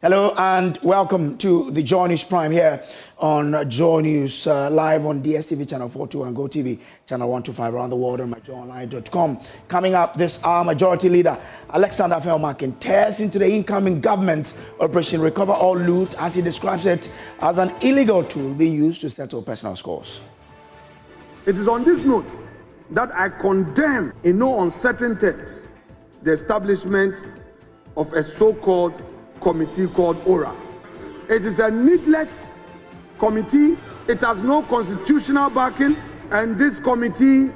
Hello and welcome to the Joy News Prime here on Joy News, live on DSTV channel 42 and GoTV channel 125 around the world on myjoyonline.com. Coming up this hour, Majority Leader Alexander Felmakin tears into the incoming government's Operation Recover All Loot as he describes it as an illegal tool being used to settle personal scores. It is on this note that I condemn in no uncertain terms the establishment of a so-called committee called ORA. It is a needless committee. It has no constitutional backing, and this committee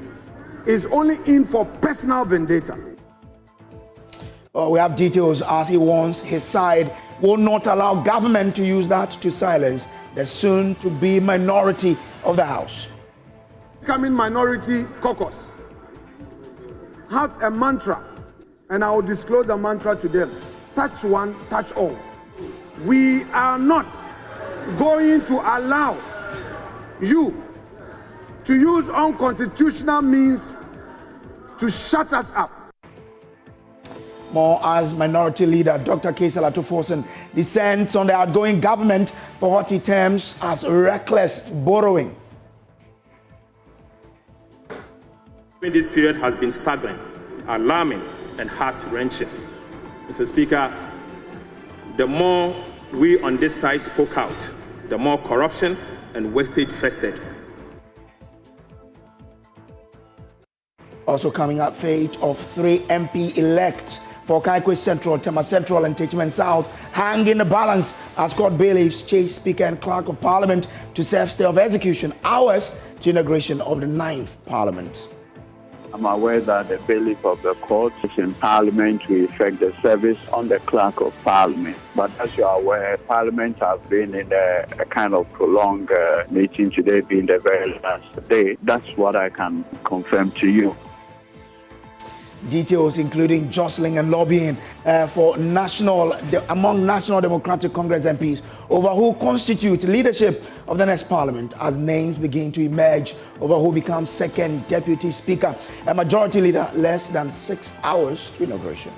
is only in for personal vendetta. Well, we have details as he warns his side will not allow government to use that to silence the soon-to-be minority of the House. Incoming minority caucus has a mantra, and I will disclose the mantra to them. Touch one, touch all. We are not going to allow you to use unconstitutional means to shut us up. More as Minority Leader Dr. Ato Forson dissents on the outgoing government for what he terms as reckless borrowing. This period has been staggering, alarming, and heart-wrenching. Mr. Speaker, the more we on this side spoke out, the more corruption and wastage festered. Also coming up, fate of 3 MP elects for Kaikwe Central, Tema Central and Techiman South hang in the balance as court bailiffs chase Speaker and Clerk of Parliament to serve stay of execution hours to inauguration of the 9th Parliament. I'm aware that the bailiff of the court is in Parliamentary effect the service on the Clerk of Parliament. But as you are aware, Parliament has been in a kind of prolonged meeting, today being the very last day. That's what I can confirm to you. Details including jostling and lobbying for among National Democratic Congress MPs over who constitute leadership of the next Parliament as names begin to emerge over who becomes second Deputy Speaker. A Majority Leader less than 6 hours to inauguration.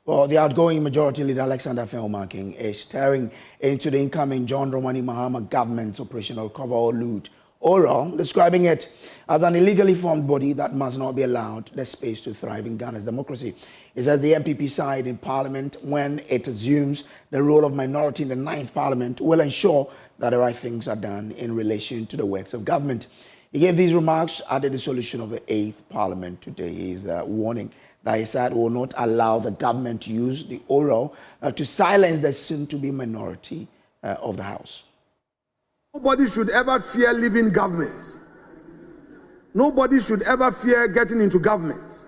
Well, the outgoing Majority Leader Alexander Felmakin is staring into the incoming John Dramani Mahama government's Operation Recover All Loot, ORA, describing it as an illegally formed body that must not be allowed the space to thrive in Ghana's democracy. It says the MPP side in Parliament, when it assumes the role of minority in the 9th Parliament, will ensure that the right things are done in relation to the works of government. He gave these remarks at the dissolution of the 8th Parliament today. He is warning that his side will not allow the government to use the ORA to silence the soon-to-be minority of the House. Nobody should ever fear leaving government. Nobody should ever fear getting into government.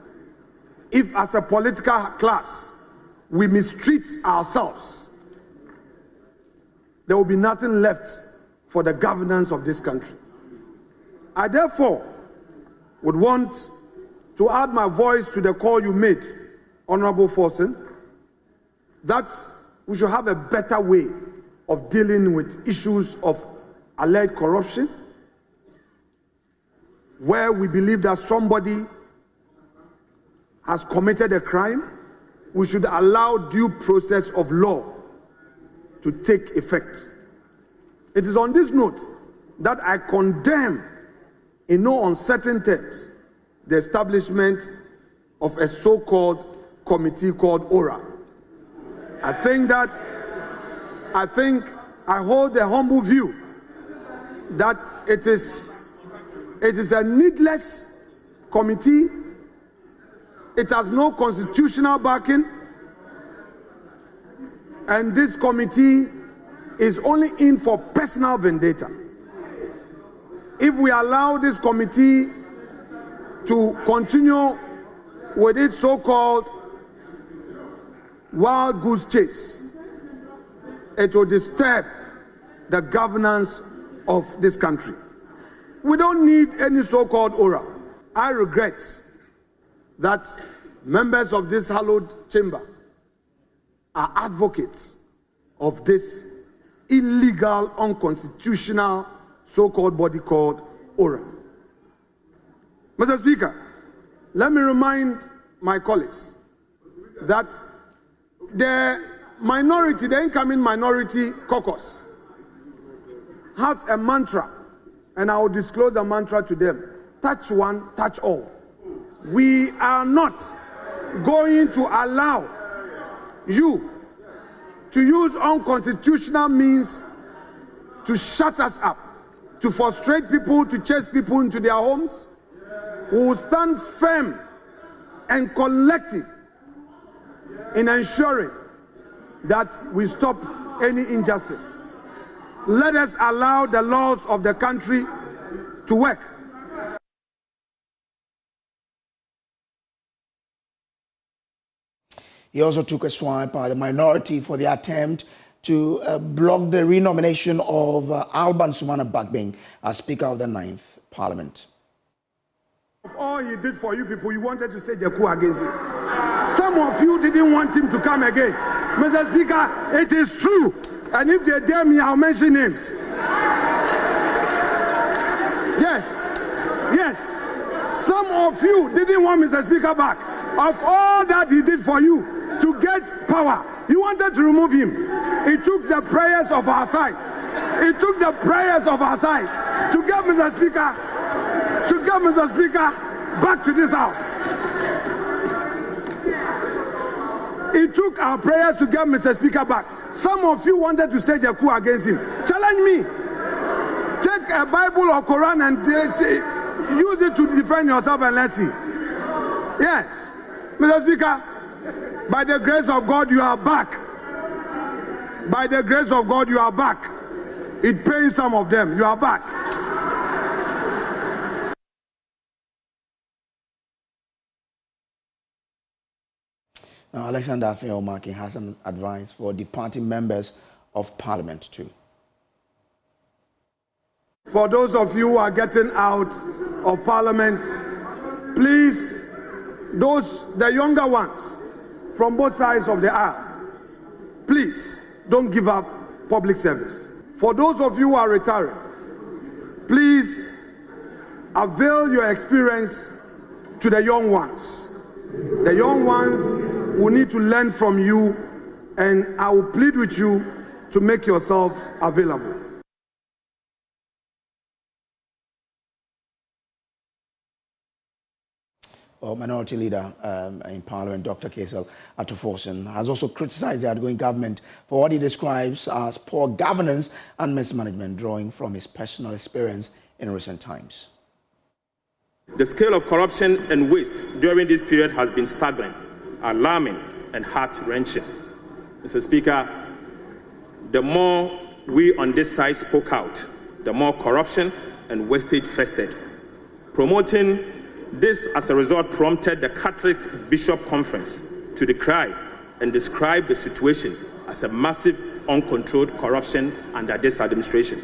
If as a political class we mistreat ourselves, there will be nothing left for the governance of this country. I therefore would want to add my voice to the call you made, Honorable Forson, that we should have a better way of dealing with issues of alleged corruption, where we believe that somebody has committed a crime. We should allow due process of law to take effect. It is on this note that I condemn in no uncertain terms the establishment of a so-called committee called ORA. I hold the humble view that it is a needless committee. It has no constitutional backing, and this committee is only in for personal vendetta. If we allow this committee to continue with its so-called wild goose chase, it will disturb the governance of this country. We don't need any so-called ORA. I regret that members of this hallowed chamber are advocates of this illegal, unconstitutional, so-called body called ORA. Mr. Speaker, let me remind my colleagues that the incoming minority caucus has a mantra, and I will disclose a mantra to them: touch one, touch all. We are not going to allow you to use unconstitutional means to shut us up, to frustrate people, to chase people into their homes. We will stand firm and collective in ensuring that we stop any injustice. Let us allow the laws of the country to work. He also took a swipe at the minority for the attempt to block the renomination of Alban Sumana Bagbing as Speaker of the 9th Parliament. Of all he did for you people, you wanted to stage a coup against him. Some of you didn't want him to come again. Mr. Speaker, it is true. And if they dare me, I'll mention names. Yes. Yes. Some of you didn't want Mr. Speaker back. Of all that he did for you to get power, you wanted to remove him. It took the prayers of our side. It took the prayers of our side to get Mr. Speaker back to this house. It took our prayers to get Mr. Speaker back. Some of you wanted to stage a coup against him. Challenge me. Take a Bible or Quran and use it to defend yourself, and let's see. Yes. Mr. Speaker, by the grace of God, you are back. By the grace of God, you are back. It pains some of them. You are back. Now, Alexander Afeomaki has some advice for departing members of Parliament too. For those of you who are getting out of Parliament, please, the younger ones from both sides of the aisle, please don't give up public service. For those of you who are retiring, please avail your experience to the young ones. The young ones will need to learn from you, and I will plead with you to make yourselves available. Well, Minority Leader in Parliament, Dr. Ato Forson, has also criticized the outgoing government for what he describes as poor governance and mismanagement, drawing from his personal experience in recent times. The scale of corruption and waste during this period has been staggering, alarming, and heart-wrenching. Mr. Speaker, the more we on this side spoke out, the more corruption and wastage festered. Promoting this as a result prompted the Catholic Bishop Conference to decry and describe the situation as a massive, uncontrolled corruption under this administration.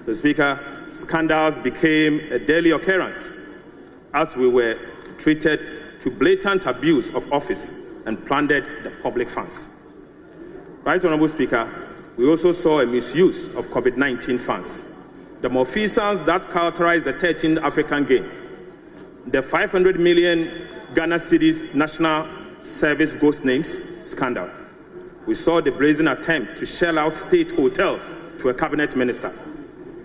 Mr. Speaker, scandals became a daily occurrence as we were treated to blatant abuse of office and plundered the public funds. Right Honourable Speaker, we also saw a misuse of COVID-19 funds, the malfeasance that characterized the 13th African Games, the 500 million Ghana cedis National Service Ghost Names scandal. We saw the brazen attempt to shell out state hotels to a cabinet minister,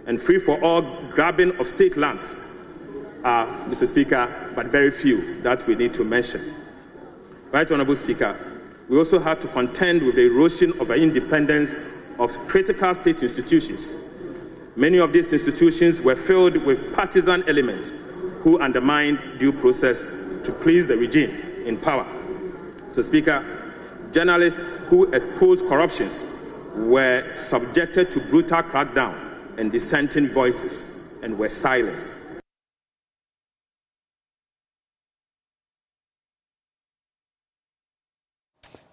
and free-for-all grabbing of state lands are, Mr. Speaker, but very few that we need to mention. Right Honourable Speaker, we also had to contend with the erosion of the independence of critical state institutions. Many of these institutions were filled with partisan elements who undermined due process to please the regime in power. So, Speaker, journalists who exposed corruptions were subjected to brutal crackdown and dissenting voices and were silenced.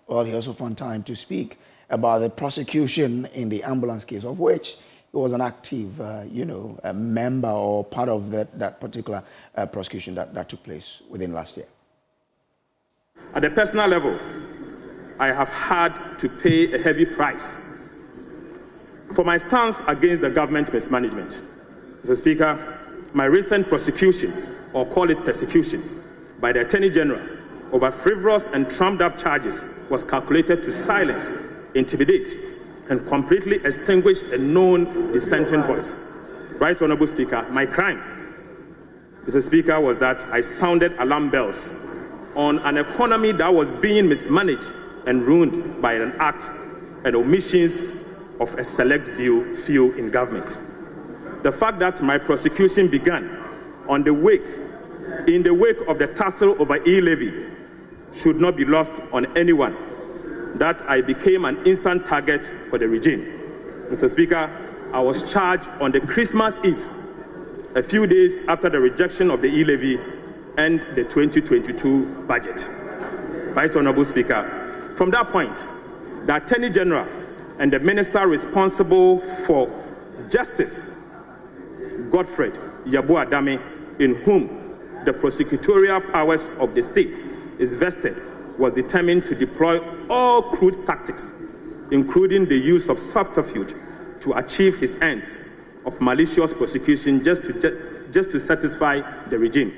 Well, he also found time to speak about the prosecution in the ambulance case, of which he was an active, a member or part of that particular prosecution that took place within last year. At the personal level, I have had to pay a heavy price for my stance against the government mismanagement. Mr. Speaker, my recent prosecution, or call it persecution, by the Attorney General over frivolous and trumped-up charges was calculated to silence, intimidate, and completely extinguish a known dissenting voice. Right Honourable Speaker, my crime, Mr. Speaker, was that I sounded alarm bells on an economy that was being mismanaged and ruined by an act and omissions of a select few in government. The fact that my prosecution began in the wake of the tussle over e-levy should not be lost on anyone, that I became an instant target for the regime. Mr. Speaker, I was charged on the Christmas Eve, a few days after the rejection of the e-levy and the 2022 budget. Right Honourable Speaker, from that point, the Attorney General and the Minister responsible for Justice, Godfred Yabu-Adame, in whom the prosecutorial powers of the state is vested, was determined to deploy all crude tactics, including the use of subterfuge, to achieve his ends of malicious prosecution just to satisfy the regime.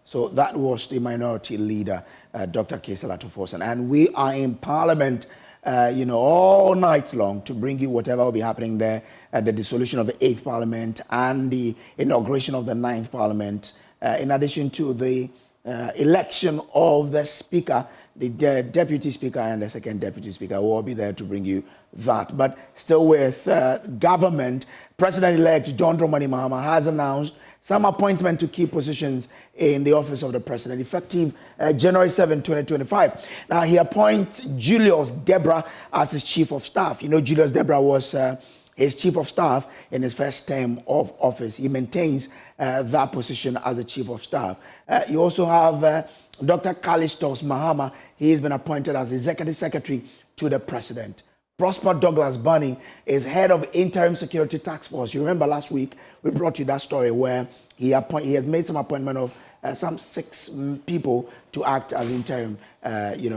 So that was the minority leader, Dr. Ato Forson. And we are in Parliament, all night long to bring you whatever will be happening there at the dissolution of the 8th Parliament and the inauguration of the 9th Parliament, in addition to the election of the Speaker, the Deputy Speaker and the second Deputy Speaker. We'll be there to bring you that. But still with government, President-elect John Dramani Mahama has announced some appointment to key positions in the office of the president, effective January 7, 2025. Now, he appoints Julius Debra as his chief of staff. You know, Julius Debra was his chief of staff in his first term of office. He maintains that position as the chief of staff. You also have Dr. Callistus Mahama. He has been appointed as executive secretary to the president. Prosper Douglas Bunny is head of interim security task force. You remember last week we brought you that story where he has made some appointment of some 6 people to act as interim,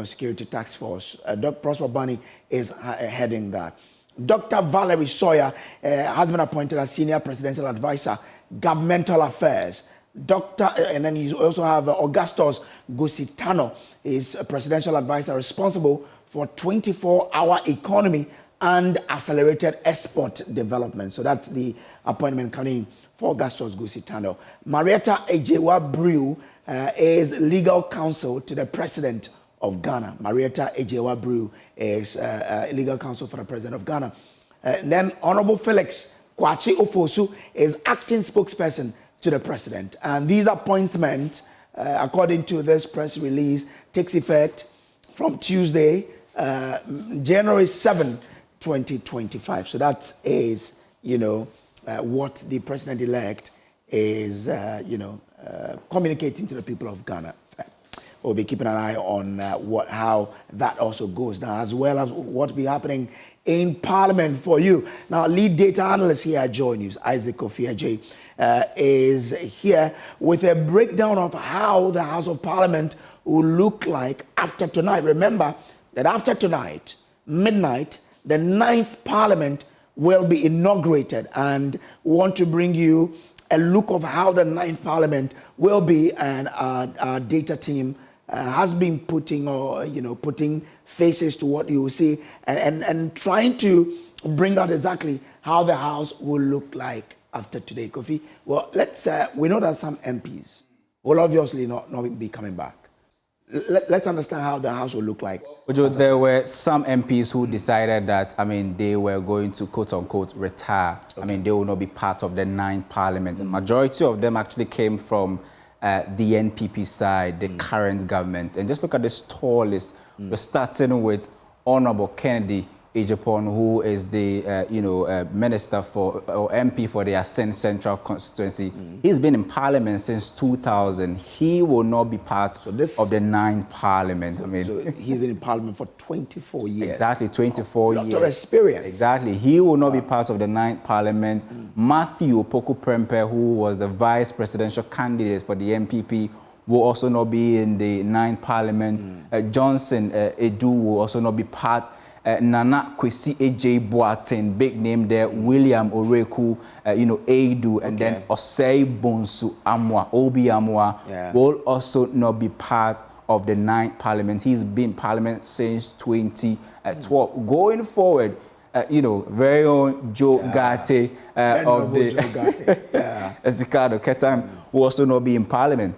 security task force. Dr. Prosper Bunny is heading that. Dr. Valerie Sawyer has been appointed as senior presidential advisor, governmental affairs. And then you also have Augustus Gusitano, is a presidential advisor responsible for 24-hour economy and accelerated export development. So that's the appointment coming for Augustus Gusitano. Marietta Ejewa Brew is legal counsel to the president of Ghana. Marietta Ejewa Brew is legal counsel for the president of Ghana. Then Honorable Felix Kwachi Ofosu is acting spokesperson to the president. And these appointments, according to this press release, takes effect from Tuesday, January 7, 2025. So that is, what the president-elect is, communicating to the people of Ghana. We'll be keeping an eye on how that also goes now, as well as what will be happening in Parliament for you. Now, lead data analyst here at Joy News, Isaac Kofi is here with a breakdown of how the House of Parliament will look like after tonight. Remember that after tonight, midnight, the 9th Parliament will be inaugurated, and we want to bring you a look of how the 9th Parliament will be, and our data team has been putting faces to what you will see and trying to bring out exactly how the House will look like after today. Kofi, well, we know that some MPs will obviously not be coming back. Let's understand how the House will look like. Ojo, there were some MPs who decided that, they were going to, quote-unquote, retire. Okay. They will not be part of the 9th Parliament. The majority of them actually came from the NPP side, the current government. And just look at this tall list. We're starting with Honorable Kennedy Ejapon, who is the, minister for, or MP for the Ascent Central constituency. He's been in Parliament since 2000. He will not be part of the 9th Parliament. I mean, so he's been in Parliament for 24 years. Exactly, 24 years. A lot of experience. Exactly. He will not be part of the 9th Parliament. Matthew Opoku Prempeh, who was the vice presidential candidate for the MPP, will also not be in the 9th Parliament. Johnson Edu will also not be part. Nana Kwesi AJ Boateng, big name there. William Oreku, Edu, and then Osei Bonsu Amwa, Obi Amwa, will also not be part of the 9th Parliament. He's been in Parliament since 2012. Going forward, very own Joe Gate of the Ezekado Ketan will also not be in Parliament.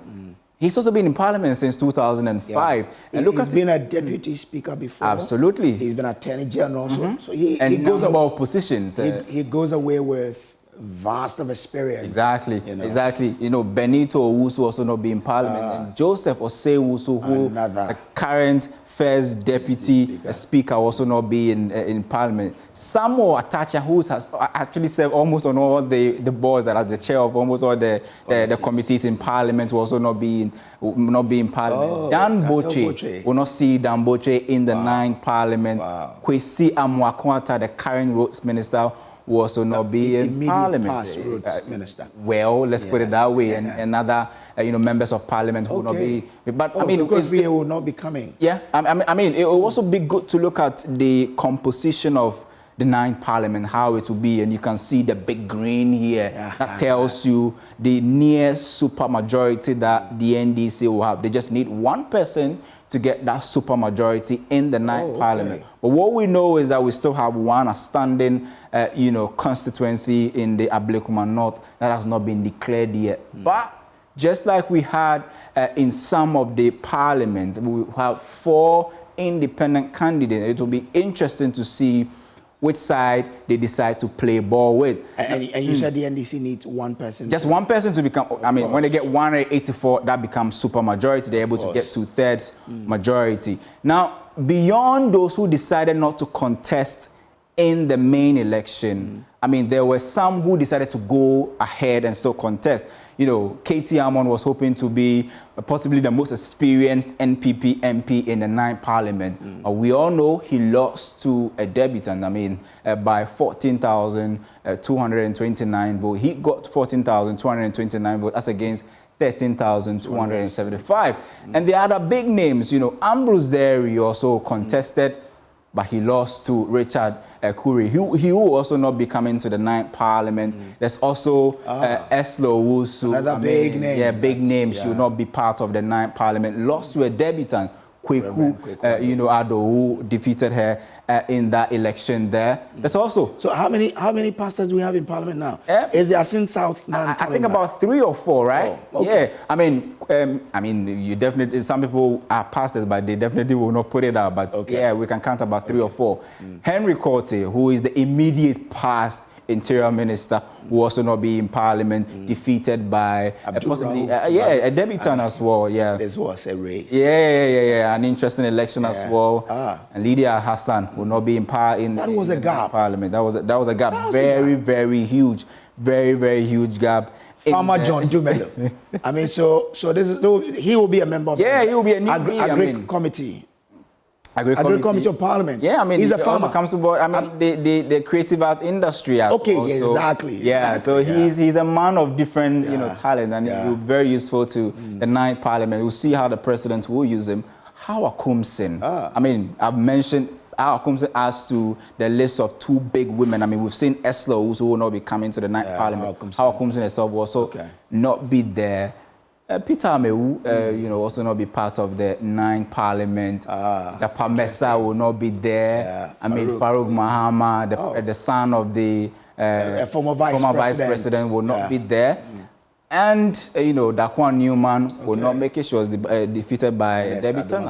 He's also been in Parliament since 2005. And he's been a deputy speaker before. Absolutely. He's been attorney general also. So he goes above positions. He goes away with vast of experience. Exactly. Exactly. Benito Owusu also not be in Parliament. And Joseph Osei Owusu, who the current first deputy speaker, also not be in Parliament. Samuel Atacha, who has actually served almost on all the boards that are the chair of almost all the committees in Parliament, will also not be in Parliament. Dan Boche will not see Dan Boche in the 9th Parliament. Kwesi Amwakwata, the current roads minister, will also not be in Parliament. Past roads minister. Well, let's put it that way. And other, members of Parliament who will not be. But I mean, because we will not be coming. Yeah, I mean, it will also be good to look at the composition of the 9th Parliament, how it will be, and you can see the big green here. That tells you the near super majority that the NDC will have. They just need one person to get that super majority in the 9th Parliament. But what we know is that we still have one standing, constituency in the Ablekuma North that has not been declared yet. But just like we had in some of the parliaments, we have 4 independent candidates. It will be interesting to see which side they decide to play ball with. And you said the NDC needs one person. Just one person to become, when they get 184, that becomes super majority. They're able to get 2/3 majority. Now, beyond those who decided not to contest in the main election, there were some who decided to go ahead and still contest. Katie Amon was hoping to be possibly the most experienced NPP MP in the 9th Parliament. We all know he lost to a debutant, by 14,229 votes. He got 14,229 votes. That's against 13,275. And the other big names, Ambrose Derry also contested, but he lost to Richard Kuri. He will also not be coming to the 9th Parliament. There's also Eslo Wusu. Another big name. Yeah, big name. She will not be part of the 9th Parliament. Lost to a debutant, Kweku, Ado, who defeated her in that election there. There's also... So how many pastors do we have in Parliament now? Is there Asin South now? I think about 3 or 4, right? Yeah. You definitely... Some people are pastors, but they definitely will not put it out. But yeah, we can count about 3 or 4. Henry Korte, who is the immediate past Interior Minister, will also not be in Parliament, defeated by possibly a debutant as well. Yeah, this was a race. Yeah, an interesting election as well. And Lydia Hassan will not be in Parliament. That was a gap. Parliament. That was a gap. Very huge, very huge gap. Farmer John Dumelo. So this is he will be a member of he will be a new Agri Committee. Agri-Committee of Parliament. Yeah, he's a farmer. Also comes to board. the creative arts industry as well. Exactly. Yeah, so he's a man of different talent, and he'll be very useful to the 9th Parliament. We'll see how the president will use him. Hawa Kumsin. I've mentioned Hawa Kumsin as to the list of 2 big women. We've seen Eslo, who will not be coming to the 9th Parliament. Hawa Kumsin herself will also not be there. Peter Amewu, also not be part of the 9th Parliament. Japamesa will not be there. Farouk Mahama, the son of the former vice president will not be there. And, Daquan Newman will not make it. She was defeated by a debutant.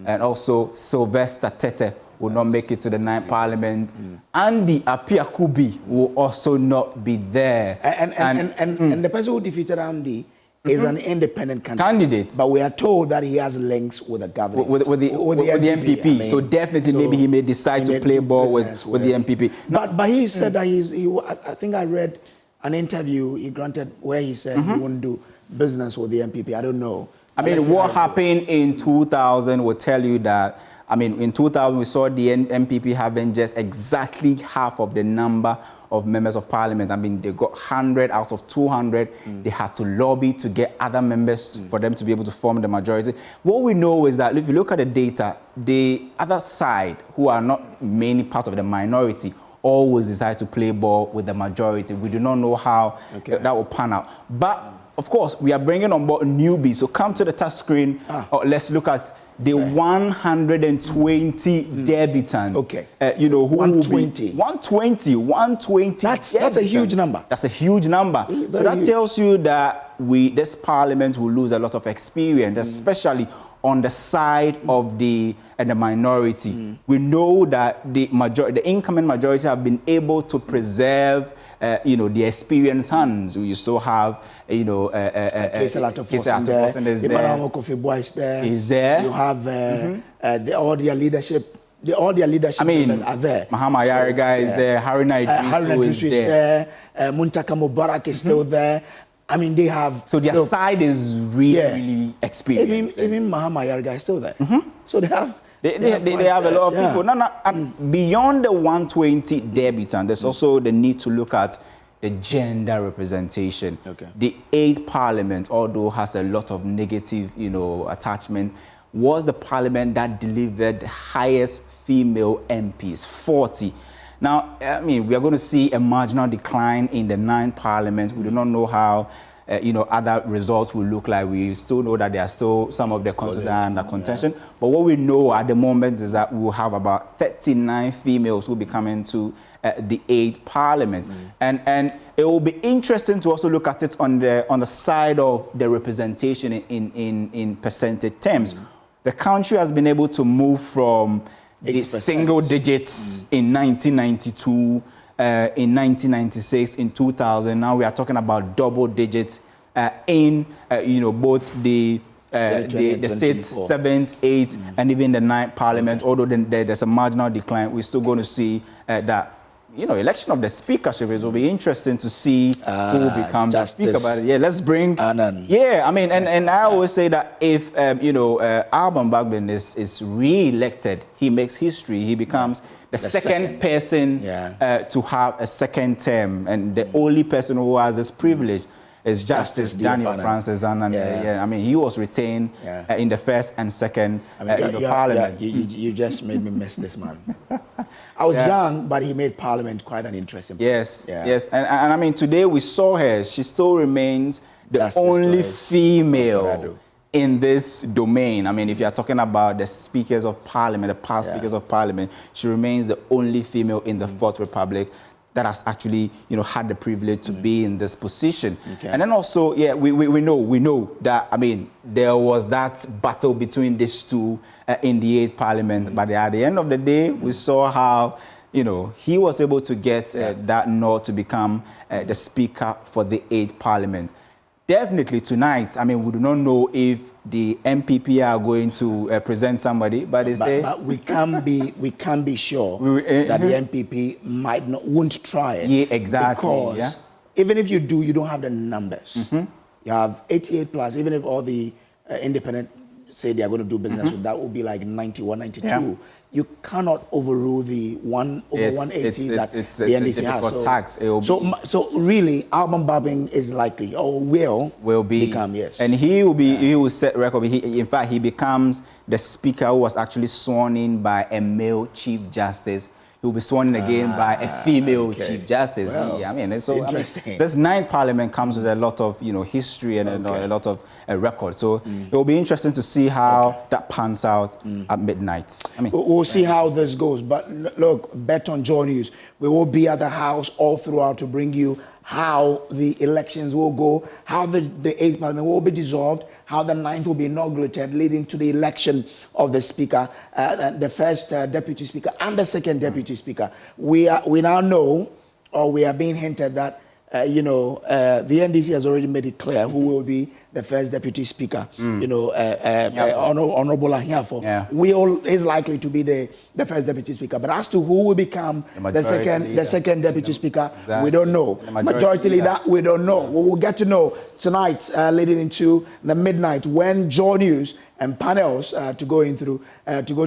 And also Sylvester Tete will not make it to the 9th Parliament. Andy Apiakubi will also not be there. And the person who defeated Andy is an independent candidate. But we are told that he has links with the government. With the MPP. I mean, so definitely maybe he may decide to play ball with the MPP. But he said that I think I read an interview he granted where he said he wouldn't do business with the MPP. I don't know. I mean, what happened in 2000 will tell you that, I mean, in 2000 we saw the MPP having just exactly half of the number of members of parliament. I mean, they got 100 out of 200. They had to lobby to get other members for them to be able to form the majority. What we know is that if you look at the data, the other side, who are not mainly part of the minority, always decides to play ball with the majority. We do not know how that will pan out. But, of course, we are bringing on board newbies. So come to the touch screen. Let's look at the 120 debutants. Okay. You know, who 120. 120. That's a huge number. That's a huge number. So that tells you that this parliament will lose a lot of experience, especially on the side of the minority. We know that the incoming majority have been able to preserve you know, the experienced hands. You still have, you know, Ato Forson is there. Is there. You have all their leadership. All their leadership members are there. Mahama is there. Haruna Idrisu is there. Muntaka Mubarak is still there. I mean, they have. So their side is really experienced. Even Mahama Yarga is still there. So they have. They have a lot of people. And beyond the 120 debutants, there's also the need to look at the gender representation. The 8th Parliament, although has a lot of negative, you know, attachment, was the Parliament that delivered the highest female MPs, 40. Now, I mean, we are going to see a marginal decline in the 9th Parliament. We do not know how you know, other results will look like. We still know that there are still some of the constituencies under contention. But what we know at the moment is that we will have about 39 females who will be coming to the 8th Parliament. And it will be interesting to also look at it on the side of the representation in percentage terms. The country has been able to move from the single digits in 1992, in 1996, in 2000. Now we are talking about double digits in you know, both the 6th, 7th, 8th, and even the 9th Parliament. Although there's a marginal decline, we're still going to see that, you know, election of the speakership. It will be interesting to see who will become the speaker. But yeah, let's bring. Yeah, I mean, and I always say that if you know, Alban Bagbin is re-elected, he makes history. He becomes the second person to have a second term, and the only person who has this privilege is Justice Daniel Francis. And I mean, he was retained in the first and second Parliament. You just made me miss this man. I was young, but he made Parliament quite an interesting place. Yes. And I mean, today we saw her. She still remains the only female in this domain. I mean, if you are talking about the speakers of Parliament, the past speakers of Parliament, she remains the only female in the Fourth Republic that has actually, you know, had the privilege to be in this position. And then also, we know that, I mean, there was that battle between these two in the 8th Parliament, but at the end of the day, we saw how, you know, he was able to get that nod to become the speaker for the 8th Parliament. Definitely tonight, I mean, we do not know if the MPP are going to present somebody, but we can be sure that the MPP won't try it. Yeah, exactly. Because even if you do, you don't have the numbers. You have 88 plus. Even if all the independent say they are going to do business with, that will be like 91, 92. You cannot overrule the over 180 that the NDC has. So really, Alban Bagbin is likely or will become, and he will set record. In fact, he becomes the speaker who was actually sworn in by a male Chief Justice. He will be sworn in again by a female Chief Justice. Well, I mean, this 9th Parliament comes with a lot of, you know, history and a lot of record. So it will be interesting to see how that pans out at midnight. I mean, we'll see how this goes. But look, bet on Joy News. We will be at the house all throughout to bring you how the elections will go, how the 8th Parliament will be dissolved, how the 9th will be inaugurated, leading to the election of the Speaker, the first Deputy Speaker and the second Deputy Speaker. We now know, or we are being hinted that the NDC has already made it clear who will be the first deputy speaker. Honorable Ahiafo. Is likely to be the first deputy speaker. But as to who will become the second deputy speaker, we don't know. Majority leader, we don't know. We will get to know tonight, leading into the midnight, when Joe News and panels to go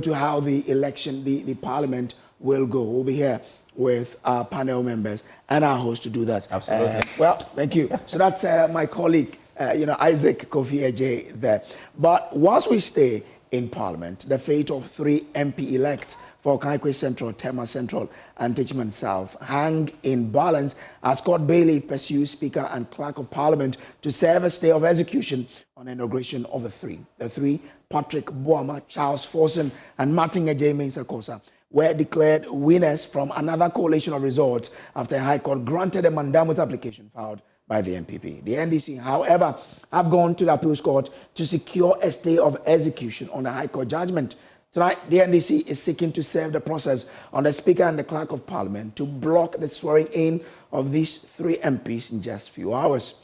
to how the election, the parliament will go. We'll be here with our panel members and our host to do that. Absolutely. Well, thank you. So that's my colleague, Isaac Kofi Ejay there. But once we stay in Parliament, the fate of 3 MP elects for Kaikwe Central, Tema Central, and Techiman South hang in balance as Court Bailiff pursues Speaker and Clerk of Parliament to serve a stay of execution on inauguration of the three. The 3, Patrick Boama, Charles Forson, and Martin Ejay Sakosa, were declared winners from another coalition of results after a High Court granted a mandamus application filed by the MPP. The NDC, however, have gone to the appeals court to secure a stay of execution on the High Court judgment. Tonight, the NDC is seeking to serve the process on the Speaker and the Clerk of Parliament to block the swearing in of these 3 MPs in just a few hours.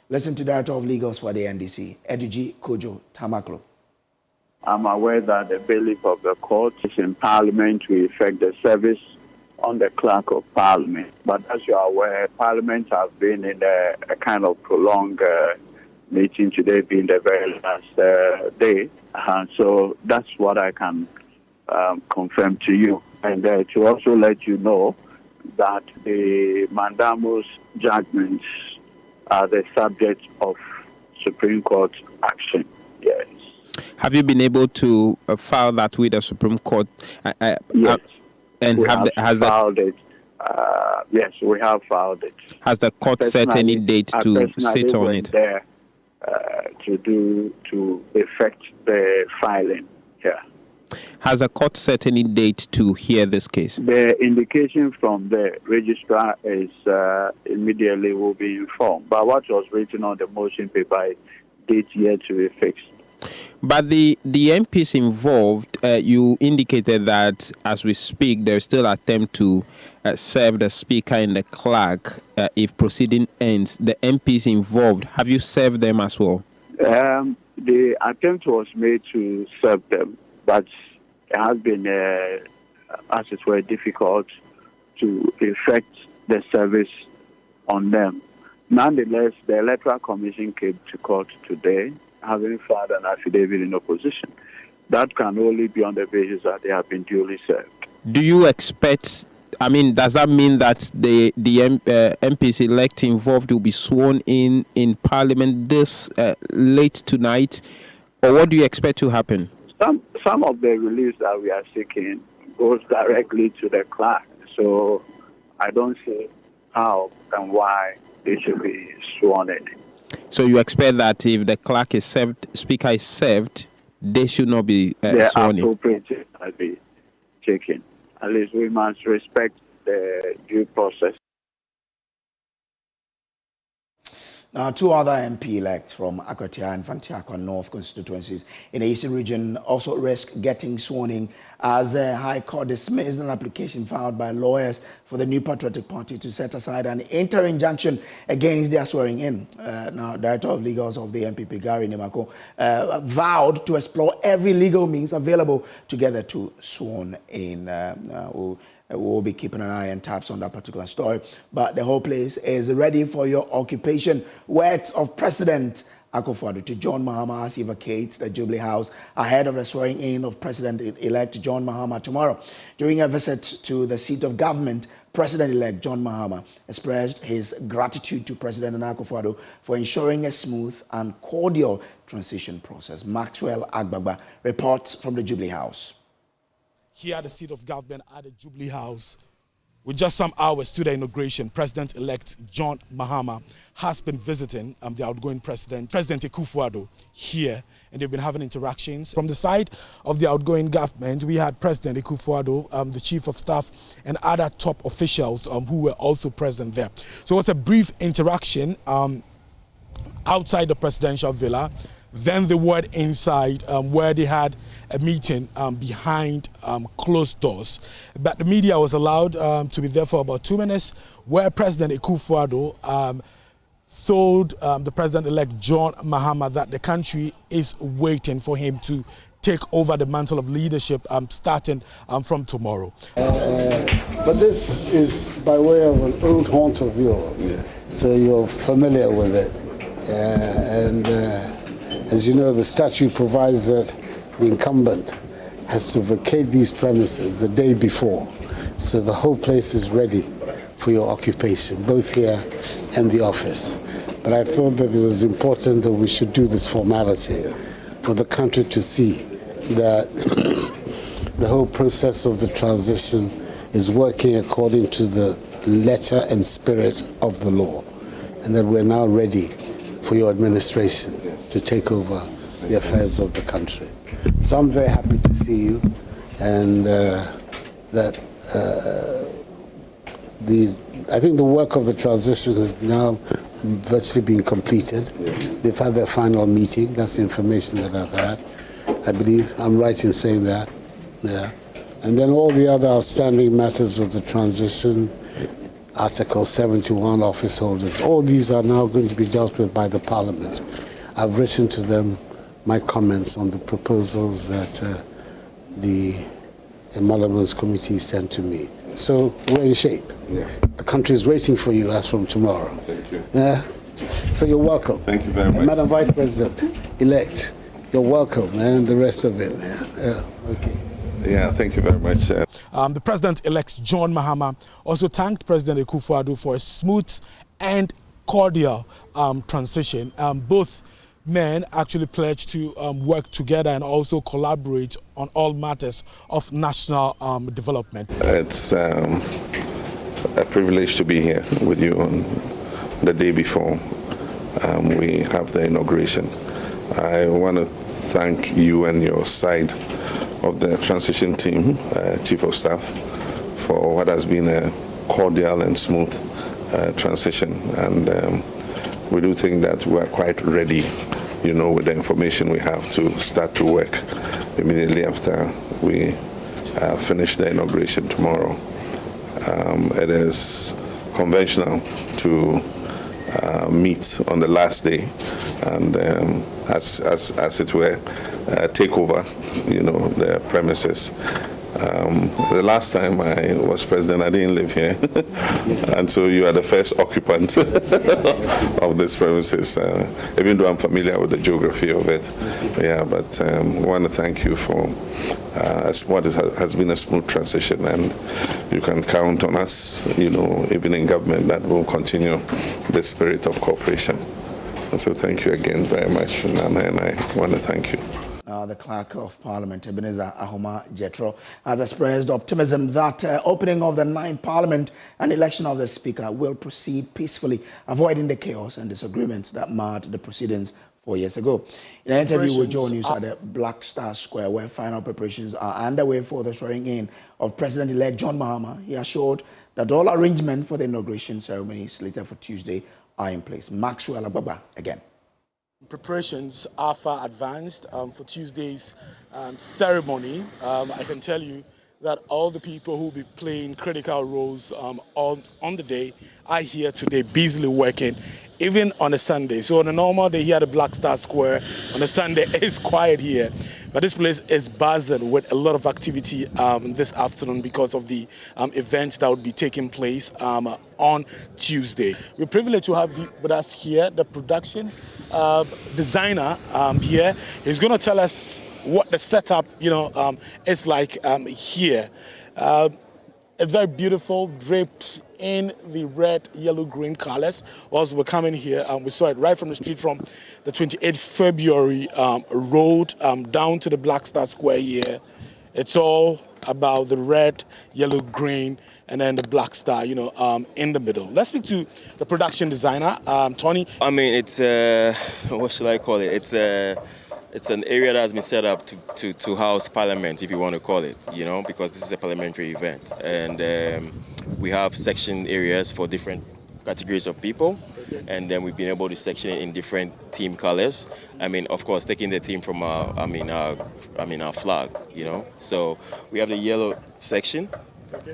Listen to Director of Legals for the NDC, Eduji Kojo Tamaklo. I'm aware that the bailiff of the court is in Parliament to effect the service on the Clerk of Parliament. But as you are aware, Parliament has been in a kind of prolonged meeting, today being the very last day. So that's what I can confirm to you. And to also let you know that the mandamus judgments are the subject of Supreme Court action. Yes. Have you been able to file that with the Supreme Court? Yes. And has filed it. Yes, we have filed it. Has the court set any date to sit on it? There, to effect the filing. Yeah. Has the court set any date to hear this case? The indication from the registrar is immediately will be informed. But what was written on the motion paper is date yet to be fixed. But the MPs involved, you indicated that as we speak, there's still an attempt to serve the Speaker and the Clerk if proceeding ends. The MPs involved, have you served them as well? The attempt was made to serve them, but it has been, as it were, difficult to effect the service on them. Nonetheless, the Electoral Commission came to court today, having filed an affidavit in opposition. That can only be on the basis that they have been duly served. Do you expect, does that mean that the MPs elect involved will be sworn in Parliament this late tonight? Or what do you expect to happen? Some of the reliefs that we are seeking goes directly to the clerk. So I don't see how and why they should be sworn in. So you expect that if the clerk is served, Speaker is served, they should not be sworn in? The appropriate will be taken. At least we must respect the due process. Now, 2 other MP-elects from Akwatia and Fantiakwa North constituencies in the Eastern region also risk getting sworn in as the High Court dismissed an application filed by lawyers for the New Patriotic Party to set aside an interim injunction against their swearing in. Now, Director of Legals of the MPP, Gary Nimako, vowed to explore every legal means available to get the 2 sworn in. We'll be keeping an eye and taps on that particular story. But the whole place is ready for your occupation. Words of President Ato Forson to John Mahama as he vacates the Jubilee House ahead of the swearing in of President-elect John Mahama tomorrow. During a visit to the seat of government, President-elect John Mahama expressed his gratitude to President Ato Forson for ensuring a smooth and cordial transition process. Maxwell Agbagba reports from the Jubilee House. Here at the seat of government at the Jubilee House, with just some hours to the inauguration, President-elect John Mahama has been visiting the outgoing President Akufo-Addo, here, and they've been having interactions. From the side of the outgoing government, we had President Akufo-Addo, the Chief of Staff, and other top officials who were also present there. So it was a brief interaction outside the presidential villa. Then they went inside where they had a meeting behind closed doors. But the media was allowed to be there for about 2 minutes, where President Akufo-Addo told the President-elect John Mahama that the country is waiting for him to take over the mantle of leadership starting from tomorrow. But this is by way of an old haunt of yours, so you're familiar with it. As you know, the statute provides that the incumbent has to vacate these premises the day before, so the whole place is ready for your occupation, both here and the office. But I thought that it was important that we should do this formality for the country to see that the whole process of the transition is working according to the letter and spirit of the law, and that we're now ready for your administration to take over the affairs of the country. So I'm very happy to see you, and I think the work of the transition has now virtually been completed. They've had their final meeting. That's the information that I've had. I believe I'm right in saying that. Yeah. And then all the other outstanding matters of the transition, Article 71, office holders, all these are now going to be dealt with by the Parliament. I've written to them my comments on the proposals that the Emoluments Committee sent to me. So we're in shape. Yeah. The country is waiting for you as from tomorrow. Thank you. Yeah. So you're welcome. Thank you very much. Madam Vice President-elect, you're welcome, and the rest of it. Yeah. Okay. Yeah, thank you very much. The President-elect John Mahama also thanked President Akufo-Addo for a smooth and cordial transition. Both men actually pledged to work together and also collaborate on all matters of national development. It's a privilege to be here with you on the day before we have the inauguration. I want to thank you and your side of the transition team, Chief of Staff, for what has been a cordial and smooth transition. And we do think that we are quite ready, you know, with the information we have to start to work immediately after we finish the inauguration tomorrow. It is conventional to meet on the last day and as it were, take over, you know, the premises. The last time I was president, I didn't live here, and so you are the first occupant of this premises, even though I'm familiar with the geography of it. Yeah, but I want to thank you for what has been a smooth transition, and you can count on us, you know, even in government, that will continue the spirit of cooperation. And so thank you again very much, Nana, and I want to thank you. The Clerk of Parliament, Ebenezer Ahoma Jetro, has expressed optimism that opening of the 9th Parliament and election of the Speaker will proceed peacefully, avoiding the chaos and disagreements that marred the proceedings 4 years ago. In an interview with Joe News at the Black Star Square, where final preparations are underway for the swearing in of President-elect John Mahama, he assured that all arrangements for the inauguration ceremony slated for Tuesday are in place. Maxwell Ababa again. Preparations are far advanced for Tuesday's ceremony. I can tell you that all the people who will be playing critical roles on the day are here today, busily working, even on a Sunday. So on a normal day here at the Black Star Square, on a Sunday, it's quiet here. But this place is buzzing with a lot of activity this afternoon because of the event that would be taking place on Tuesday. We're privileged to have with us here the production designer here. He's going to tell us what the setup, you know, is like here. It's very beautiful, draped in the red, yellow, green colors. Whilst we're coming here, we saw it right from the street from the 28th February road down to the Black Star Square here. It's all about the red, yellow, green, and then the Black Star, you know, in the middle. Let's speak to the production designer, Tony. I mean, it's what should I call it? It's an area that has been set up to house Parliament, if you want to call it, you know, because this is a parliamentary event. And we have section areas for different categories of people, and then we've been able to section it in different theme colors. I mean, of course, taking the theme from our flag, you know. So we have the yellow section,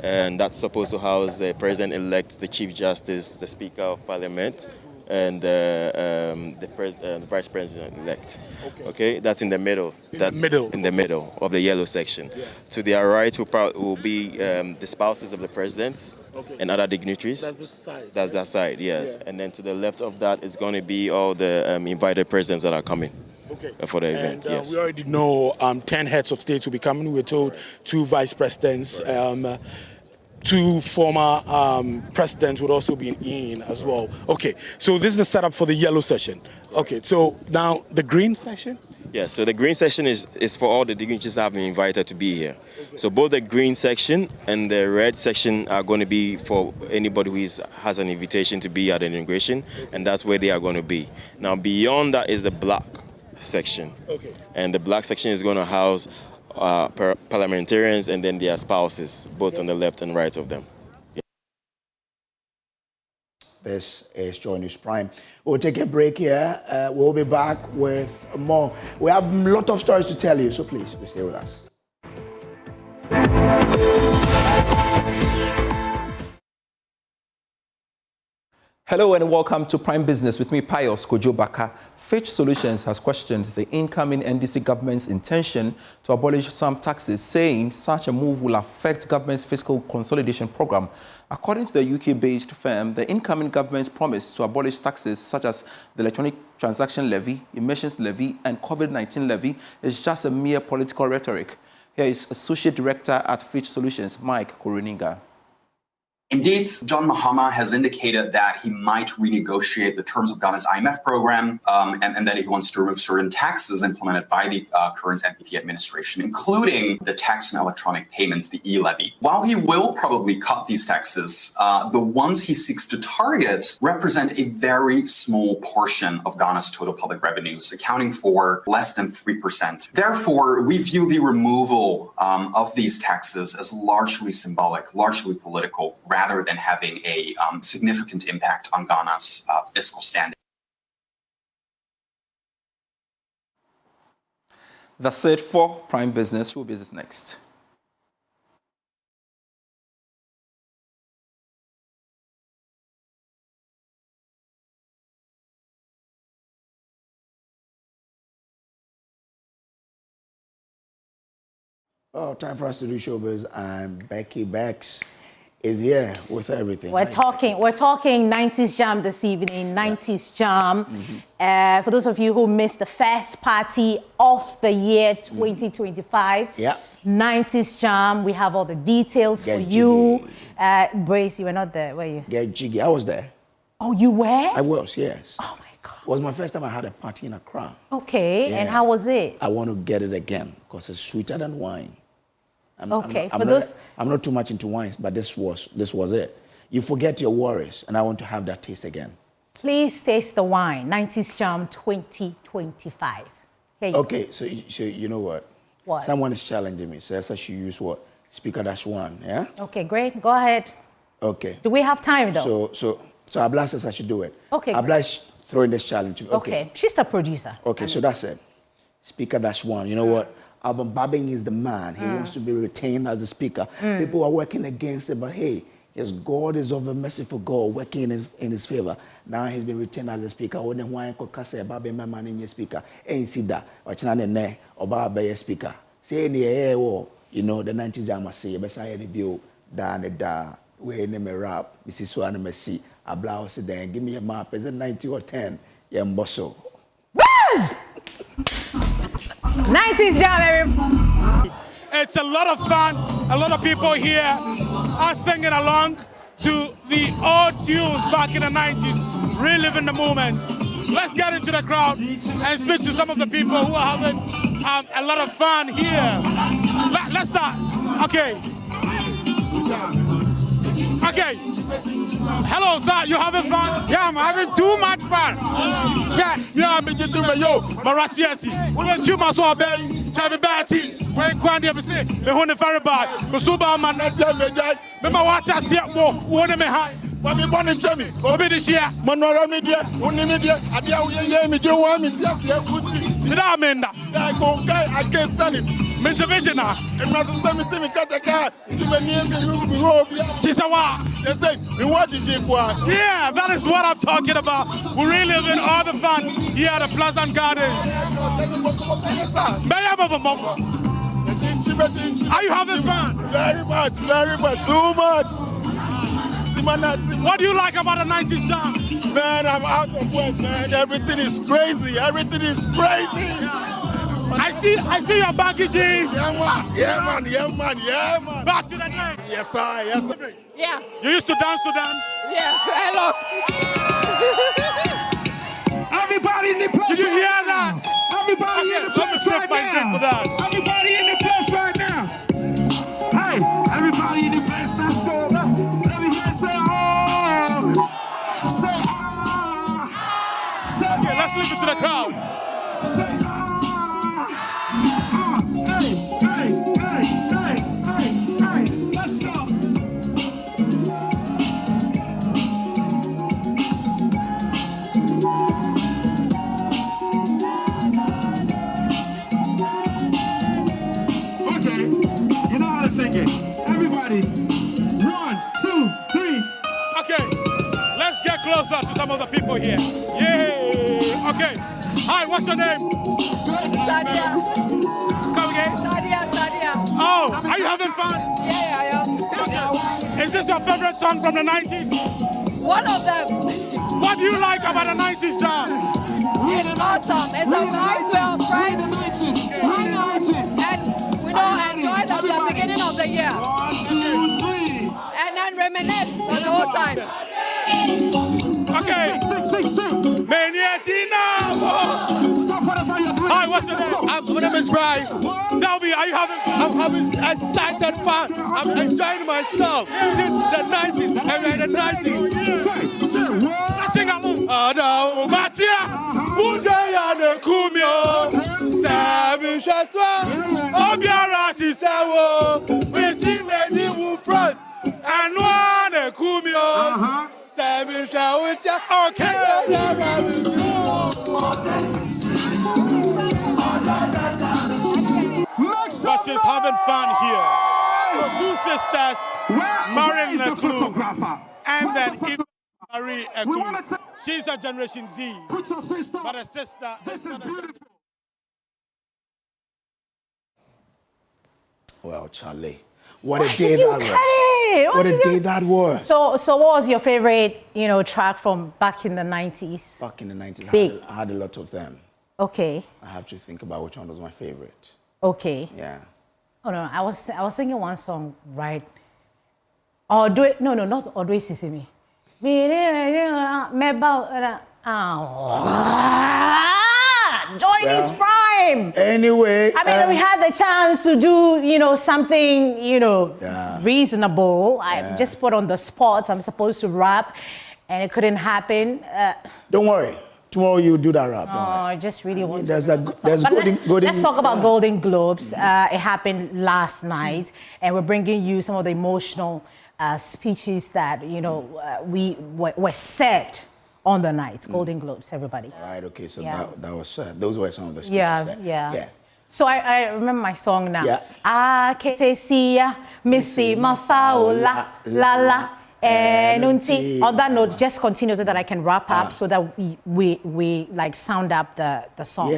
and that's supposed to house the President-elect, the Chief Justice, the Speaker of Parliament, and the Vice President-elect. Okay, that's in the middle. In the middle of the yellow section. Yeah. To their right will be the spouses of the presidents and other dignitaries. That's the side. That's that side, yes. Yeah. And then to the left of that is going to be all the invited presidents that are coming. For the event, yes. We already know 10 heads of state will be coming. We're told 2 vice presidents, 2 former presidents would also be in as well. Okay, so this is the setup for the yellow session. Okay, so now the green section? Yeah, so the green section is for all the dignitaries that have been invited to be here. So both the green section and the red section are going to be for anybody who has an invitation to be at the inauguration, and that's where they are going to be. Now, beyond that is the black section. Okay. And the black section is going to house parliamentarians and then their spouses, both on the left and right of them. Yeah. This is Joy News Prime. We'll take a break here. We'll be back with more. We have a lot of stories to tell you, so please stay with us. Hello and welcome to Prime Business with me, Pius Kojo Baka. Fitch Solutions has questioned the incoming NDC government's intention to abolish some taxes, saying such a move will affect government's fiscal consolidation program. According to the UK-based firm, the incoming government's promise to abolish taxes such as the electronic transaction levy, emissions levy, and COVID-19 levy is just a mere political rhetoric. Here is Associate Director at Fitch Solutions, Mike Kuruninga. Indeed, John Mahama has indicated that he might renegotiate the terms of Ghana's IMF program and that he wants to remove certain taxes implemented by the current NPP administration, including the tax on electronic payments, the e-levy. While he will probably cut these taxes, the ones he seeks to target represent a very small portion of Ghana's total public revenues, accounting for less than 3%. Therefore, we view the removal of these taxes as largely symbolic, largely political, rather than having a significant impact on Ghana's fiscal standing. That's it for Prime Business. Who business next? Well, time for us to do showbiz, and Becky Bex is here with everything. We're talking 90s Jam this evening, 90s Jam. Mm-hmm. For those of you who missed the first party of the year 2025, 90s Jam, we have all the details for you. Brace, you were not there, were you? Get jiggy, I was there. Oh, you were? I was, yes. Oh my God. It was my first time I had a party in Accra. Okay, and how was it? I want to get it again because it's sweeter than wine. I'm not too much into wines, but this was it. You forget your worries, and I want to have that taste again. Please taste the wine. 90s Jam 2025. Okay, so you know what? What? Someone is challenging me, so I should use what? Speaker-1, yeah? Okay, great. Go ahead. Okay. Do we have time, though? So Abla says I should do it. Okay. Abla is throwing this challenge to me. Okay. She's the producer. Okay, so that's it. Speaker-1. You know what? Alban Babing is the man. He wants to be retained as a speaker. People are working against it, but hey, yes, God is of a merciful God working in his favor. Now he's been retained as a speaker. When why say Babe my man in your speaker? Ain't see that. Or ne or Babe speaker. Say any you know the 90s Jam say best I any bill da we name a rap. This is one mercy. A blouse then give me a map. Is it 90 or 10? Yeah, mbosso. 90s Jam, everybody. It's a lot of fun. A lot of people here are singing along to the old tunes back in the 90s, reliving the moment. Let's get into the crowd and speak to some of the people who are having a lot of fun here. Let's start. Okay. Okay. Hello, sir. You having fun? Yeah, I'm having too much fun. Yeah, I'm getting to yo. Marasiasi. When you must have been having bad tea. When Quandy ever say, the Honey Farabad, the Suba man, the Mama watch us yet more, one of me high. What me born in Germany? Obi this year. Monora media, only media. Adia we me do want me just here good. Without menda. I go guy I can't stand it. Mentivigina. And not to me cut a car. To me near me road. Chisawa. They say we want to do what? Yeah, that is what I'm talking about. We really live in all the fun here at the Pleasant Gardens. Are you having fun? Very much, too much. What do you like about the 90s song? Man, I'm out of words, man. Everything is crazy. Everything is crazy. I see your baggy jeans. Yeah, man. Back to the night. Yes, sir. Yeah. You used to dance to them? Yeah, a lot. Everybody in the place. Did you hear that? Everybody in the place right now. Everybody in the place right now. Hey, everybody in the place now. Let me hear say oh. Say ah. Say okay, let's leave it to the crowd. Say hey. Let's go. Singing. Everybody, 1, 2, 3. Okay, let's get closer to some of the people here. Yeah. Okay. Hi, what's your name? Sadia. Come again? Sadia. Oh, are you having fun? Yeah, I am. Is this your favorite song from the 90s? One of them. What do you like about the 90s song? It's awesome. It's a nice way, right? And we don't enjoy that at the beginning of the year. 1, 2, 3. And then reminisce for the whole time. Okay. Sing. Hi, what's your name? My name is Brian. Tell me, are you having fun? I'm having excited fun. I'm enjoying myself. This is the 90s. The 90s. Sing along. Oh no, Matia. Udaya ne kumio. Sabi shaswa. Obiarati sawo. Wechi meji wu front. Anwa ne kumio. Sabi shawicha. Okay. But she's having fun here. So two sisters marrying the photographer. And then Marie Eku. She's a Generation Z. Put your fist up. But a sister. This is beautiful. Well, Charlie, what a day that was. What a day that was. So what was your favorite, track from back in the 90s? Back in the 90s, Big. I had a lot of them. Okay. I have to think about which one was my favorite. Okay. Yeah. Oh no, I was singing one song, right? Not Odwe Sisimi. Join his prime. Anyway. I mean, we had the chance to do, something, reasonable. I just put on the spot. I'm supposed to rap, and it couldn't happen. Don't worry. Tomorrow you do that rap. I just really want to. Let's talk about Golden Globes. It happened last night, and we're bringing you some of the emotional speeches that were said on the night. Golden Globes, everybody. All right. Okay. So that was those were some of the speeches. Yeah. So I remember my song now. Yeah. Ah, Ketesia, Missy Mafaula, la la. And on that note, just continue so that I can wrap up so that we like sound up the song.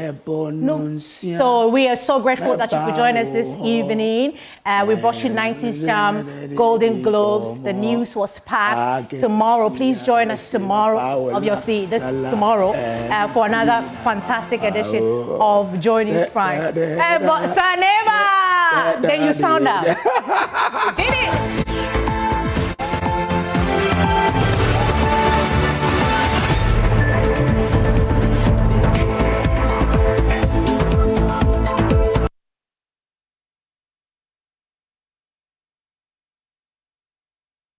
So we are so grateful that you could join us this evening. We brought you 90s Jam, Golden Globes. The news was packed. Tomorrow, please join us tomorrow, obviously tomorrow, for another fantastic edition of Joining Prime. But Saneva, then you sound up. Did it?